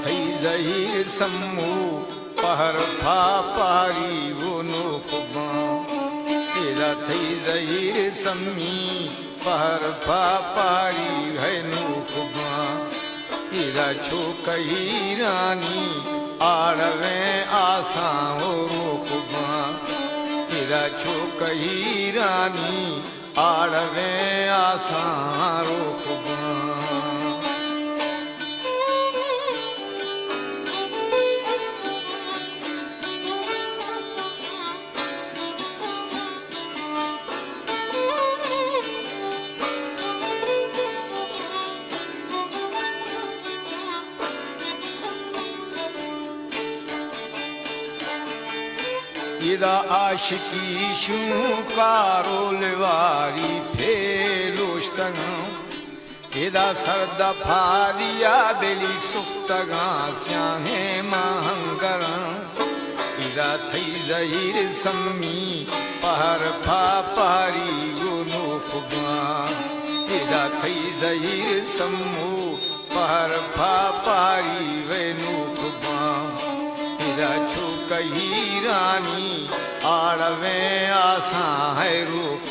थई जहीर सम्मू पहर फा पारी वो नो खुबा तेरा थई जहीर सम्मी पहर फा पारी है नो खुबा तेरा छो कही रानी आड़वे आसा हो खुबा तेरा छो कही रानी आड़वे आसा रो खुबा इदा आशिकी शू कारोलवारी फेलोश्तग इदा सरदा फारिया दिली सुफ्तगा स्याहे महंगर इदा थई जहीर सम्मी पहर फा पारी गुनो खुबा इदा थई जहीर सम्मू पहर फा पारी वेनु खुबा इदा छो कही रानी आड़वे आसा है रूप